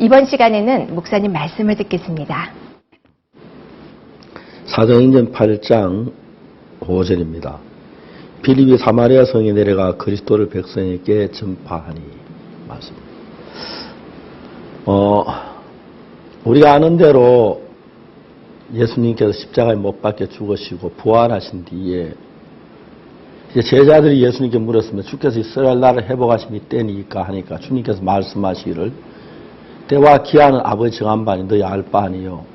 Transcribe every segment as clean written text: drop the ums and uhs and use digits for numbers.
이번 시간에는 목사님 말씀을 듣겠습니다. 사도행전 8장 5절입니다. 빌립이 사마리아 성에 내려가 그리스도를 백성에게 전파하니. 맞습니다. 우리가 아는 대로 예수님께서 십자가에 못 박혀 죽으시고 부활하신 뒤에 이제 제자들이 예수님께 물었으면 주께서 이스라엘 나라를 회복하심이 때니까 하니까 주님께서 말씀하시기를 때와 기한은 아버지 정한 바니 너희 알 바 아니요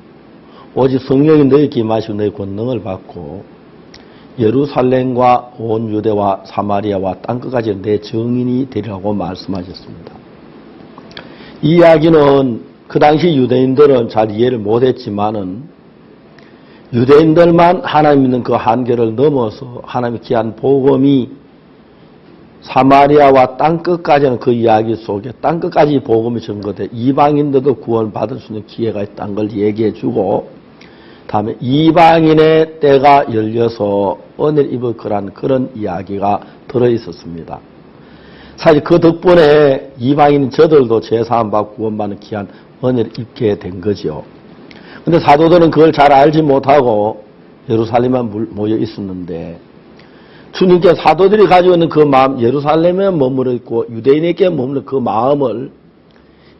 오직 성령이 너희에게 임하시고 너희 권능을 받고 예루살렘과 온 유대와 사마리아와 땅끝까지 내 증인이 되리라고 말씀하셨습니다. 이 이야기는 그 당시 유대인들은 잘 이해를 못했지만은 유대인들만 하나님 믿는 그 한계를 넘어서 하나님의 귀한 복음이 사마리아와 땅끝까지는 그 이야기 속에 땅끝까지 복음이 전거돼 이방인들도 구원받을 수 있는 기회가 있다는 걸 얘기해주고 다음에 이방인의 때가 열려서 은혜를 입을 거라는 그런 이야기가 들어있었습니다. 사실 그 덕분에 이방인 저들도 제사함 받고 구원받는 귀한 은혜를 입게 된 거죠. 근데 사도들은 그걸 잘 알지 못하고 예루살렘에 모여 있었는데 주님께 사도들이 가지고 있는 그 마음, 예루살렘에 머물러 있고 유대인에게 머무는 그 마음을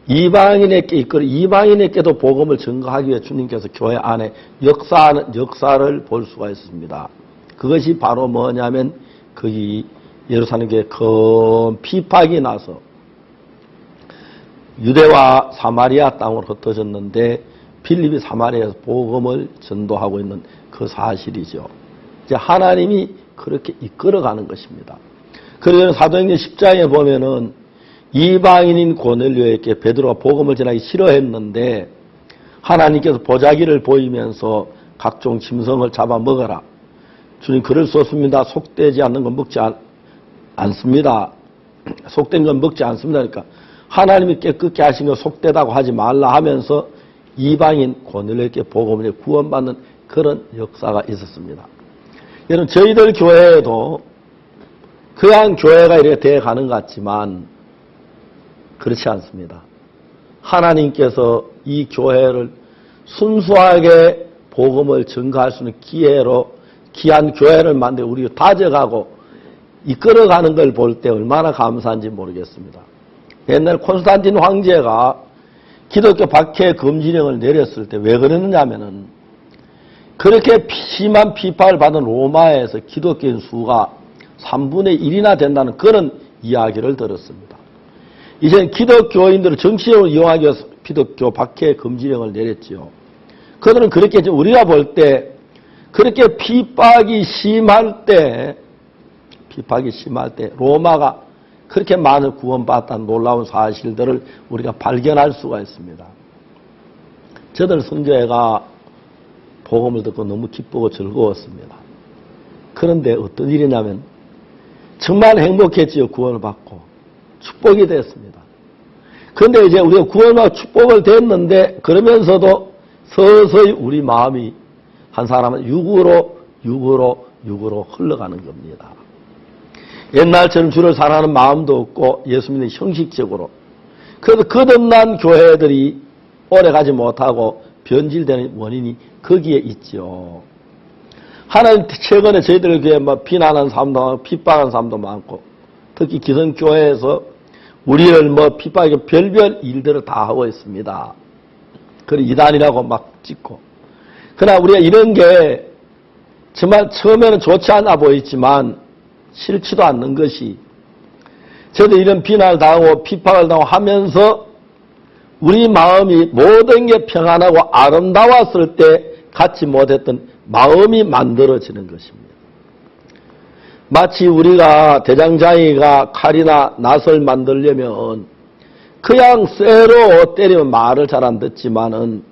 이방인에게 이끌어 이방인에게도 복음을 전가하기 위해 주님께서 교회 안에 역사를 볼 수가 있습니다. 그것이 바로 뭐냐면 거기 예루살렘에 큰 피팍이 나서 유대와 사마리아 땅으로 흩어졌는데 빌립이 사마리아에서 복음을 전도하고 있는 그 사실이죠. 이제 하나님이 그렇게 이끌어가는 것입니다. 그래서 사도행전 10장에 보면은 이방인인 고넬료에게 베드로가 복음을 전하기 싫어했는데 하나님께서 보자기를 보이면서 각종 짐승을 잡아 먹어라. 주님 그럴 수 없습니다. 속되지 않는 건 먹지 않습니다. 속된 건 먹지 않습니다. 그러니까 하나님이 깨끗게 하신 거 속되다고 하지 말라 하면서 이방인 고넬료에게 복음을 구원받는 그런 역사가 있었습니다. 여러분 저희들 교회에도 그냥 교회가 이렇게 되어가는 것 같지만 그렇지 않습니다. 하나님께서 이 교회를 순수하게 복음을 전가할 수 있는 기회로 귀한 교회를 만들어 우리가 다져가고 이끌어가는 걸 볼 때 얼마나 감사한지 모르겠습니다. 옛날 콘스탄틴 황제가 기독교 박해 금지령을 내렸을 때 왜 그랬느냐면은 그렇게 심한 피파를 받은 로마에서 기독교인 수가 3분의 1이나 된다는 그런 이야기를 들었습니다. 이제 기독교인들을 정치적으로 이용하기 위해서 기독교 박해 금지령을 내렸지요. 그들은 그렇게 우리가 볼 때 그렇게 피박이 심할 때 로마가 그렇게 많은 구원받았다는 놀라운 사실들을 우리가 발견할 수가 있습니다. 저들 선교회가 복음을 듣고 너무 기쁘고 즐거웠습니다. 그런데 어떤 일이냐면 정말 행복했지요. 구원을 받고 축복이 됐습니다. 그런데 이제 우리가 구원과 축복을 됐는데 그러면서도 서서히 우리 마음이 한 사람은 육으로 흘러가는 겁니다. 옛날처럼 주를 사랑하는 마음도 없고 예수 믿는 형식적으로 그래서 거듭난 교회들이 오래가지 못하고 변질되는 원인이 거기에 있죠. 하나님 최근에 저희들 교회 비난하는 사람도 많고 핍박하는 사람도 많고 특히 기성교회에서 우리를 핍박하고 별별 일들을 다 하고 있습니다. 그리고 이단이라고 막 찍고 그러나 우리가 이런 게 정말 처음에는 좋지 않아 보이지만 싫지도 않는 것이 저도 이런 비난을 당하고 핍박을 당하고 하면서 우리 마음이 모든 게 평안하고 아름다웠을 때 갖지 못했던 마음이 만들어지는 것입니다. 마치 우리가 대장장이가 칼이나 낫을 만들려면 그냥 쇠로 때리면 말을 잘 안 듣지만은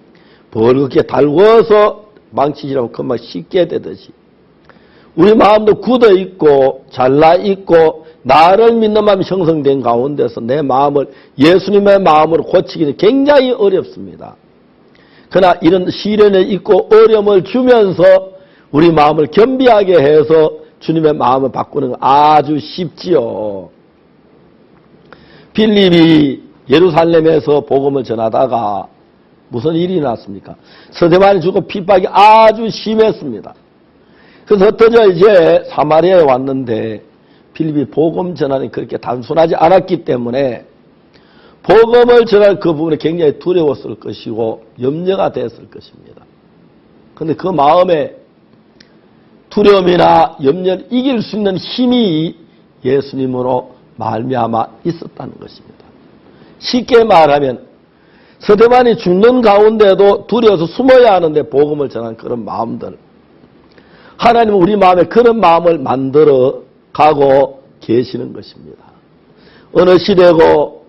벌겋게 달궈서 망치질하면 금방 쉽게 되듯이 우리 마음도 굳어 있고 잘나 있고 나를 믿는 마음이 형성된 가운데서 내 마음을 예수님의 마음으로 고치기는 굉장히 어렵습니다. 그러나 이런 시련에 있고 어려움을 주면서 우리 마음을 겸비하게 해서 주님의 마음을 바꾸는 건 아주 쉽지요. 빌립이 예루살렘에서 복음을 전하다가 무슨 일이 났습니까? 스데반이 죽고 핍박이 아주 심했습니다. 그래서 흩어져 이제 사마리아에 왔는데 빌립이 복음 전하는 그렇게 단순하지 않았기 때문에 복음을 전할 그 부분에 굉장히 두려웠을 것이고 염려가 됐을 것입니다. 그런데 그 마음에 두려움이나 염려를 이길 수 있는 힘이 예수님으로 말미암아 있었다는 것입니다. 쉽게 말하면 스데반이 죽는 가운데도 두려워서 숨어야 하는데 복음을 전한 그런 마음들, 하나님은 우리 마음에 그런 마음을 만들어 가고 계시는 것입니다. 어느 시대고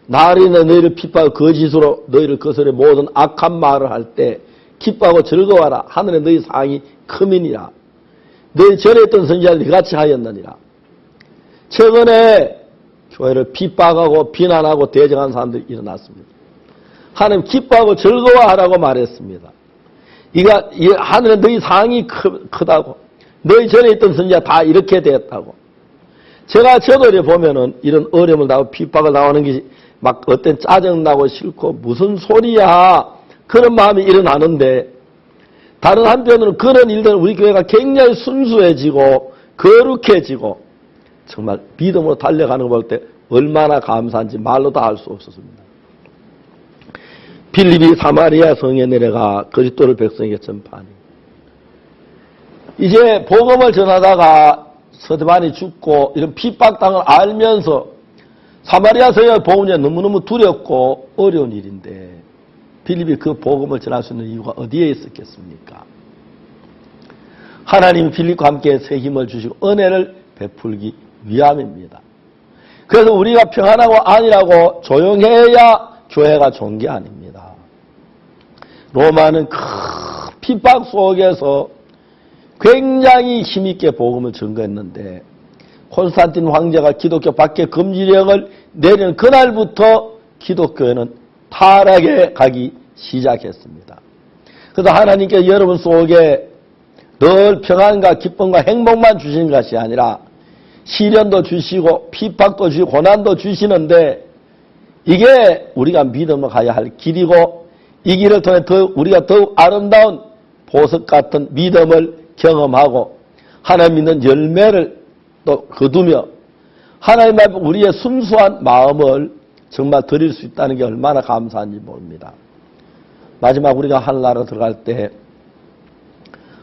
나리는 너희를 핍박하고 거짓으로 너희를 거스려 모든 악한 말을 할 때 기뻐하고 즐거워하라. 하늘에 너희 상이 크민이라. 너희 전에 있던 선지자들이 같이 하였느니라. 최근에 교회를 핍박하고 비난하고 대적한 사람들이 일어났습니다. 하나님 기뻐하고 즐거워하라고 말했습니다. 이 하늘에 너희 상이 크다고. 너희 전에 있던 선지자 다 이렇게 되었다고. 저도 이렇게 보면은 이런 어려움을 당하고 핍박을 당하는 것이 막 어떤 짜증나고 싫고 무슨 소리야. 그런 마음이 일어나는데 다른 한편으로는 그런 일들은 우리 교회가 굉장히 순수해지고 거룩해지고 정말 믿음으로 달려가는 걸 볼 때 얼마나 감사한지 말로 다 알 수 없었습니다. 빌립이 사마리아 성에 내려가 그리스도를 백성에게 전파하니 이제 복음을 전하다가 스데반이 죽고 이런 핍박당을 알면서 사마리아 성의 복음이 너무너무 두렵고 어려운 일인데 빌립이 그 복음을 전할 수 있는 이유가 어디에 있었겠습니까? 하나님이 빌립과 함께 새 힘을 주시고 은혜를 베풀기 위함입니다. 그래서 우리가 평안하고 안일하고 조용해야 교회가 좋은 게 아닙니다. 로마는 큰 핍박 속에서 굉장히 힘있게 복음을 전거했는데 콘스탄틴 황제가 기독교 밖에 금지령을 내리는 그날부터 기독교회는 타락에 가기 시작했습니다. 그래서 하나님께 여러분 속에 늘 평안과 기쁨과 행복만 주시는 것이 아니라 시련도 주시고 핍박도 주시고 고난도 주시는데 이게 우리가 믿음으로 가야 할 길이고 이 길을 통해 우리가 더욱 아름다운 보석 같은 믿음을 경험하고 하나님 믿는 열매를 또 거두며 하나님 앞에 우리의 순수한 마음을 정말 드릴 수 있다는 게 얼마나 감사한지 모릅니다. 마지막 우리가 하늘나라 들어갈 때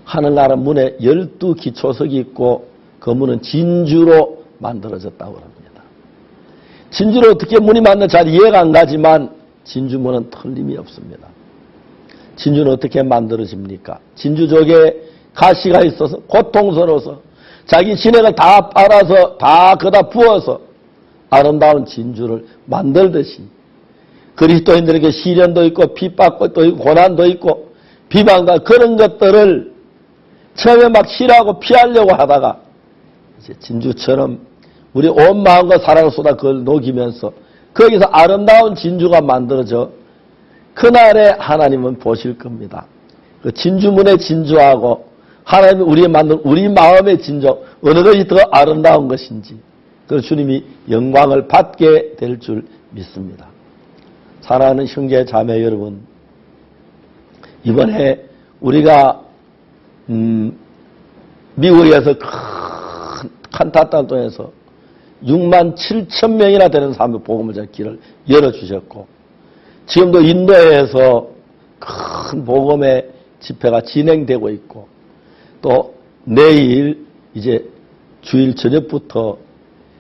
하늘나라 문에 12기초석이 있고 그 문은 진주로 만들어졌다고 합니다. 진주로 어떻게 문이 만드는지 잘 이해가 안 가지만 진주문은 틀림이 없습니다. 진주는 어떻게 만들어집니까? 진주족에 가시가 있어서 고통스러워서 자기 진액을 다 빨아서 다 거다 부어서 아름다운 진주를 만들듯이 그리스도인들에게 시련도 있고 핍박도 있고 고난도 있고 비방과 그런 것들을 처음에 막 싫어하고 피하려고 하다가 이제 진주처럼 우리 온 마음과 사랑을 쏟아 그걸 녹이면서 거기서 아름다운 진주가 만들어져 그날에 하나님은 보실 겁니다. 그 진주문의 진주하고 하나님이 우리의 만든 우리 마음의 진주 어느 것이 더 아름다운 것인지 그 주님이 영광을 받게 될 줄 믿습니다. 사랑하는 형제 자매 여러분, 이번에 우리가 미국에서 큰 칸타타 통해서 6만 7천 명이나 되는 사람들 복음을 전할 길을 열어주셨고 지금도 인도에서 큰 복음의 집회가 진행되고 있고 또 내일 이제 주일 저녁부터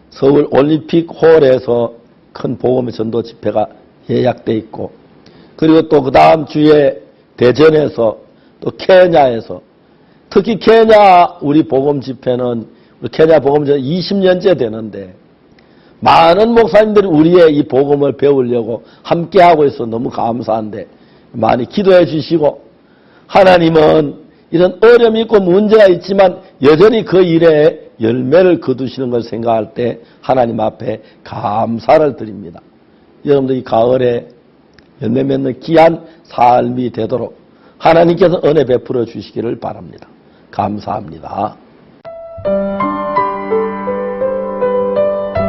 서울 올림픽 홀에서 큰 복음의 전도 집회가 예약돼 있고 그리고 또 그 다음 주에 대전에서 또 케냐에서 특히 케냐 우리 복음 집회는 우리 케냐 복음 집회 20년째 되는데 많은 목사님들이 우리의 이 복음을 배우려고 함께하고 있어 너무 감사한데 많이 기도해 주시고 하나님은 이런 어려움이 있고 문제가 있지만 여전히 그 일에 열매를 거두시는 걸 생각할 때 하나님 앞에 감사를 드립니다. 여러분들 이 가을에 열매 맺는 귀한 삶이 되도록 하나님께서 은혜 베풀어 주시기를 바랍니다. 감사합니다.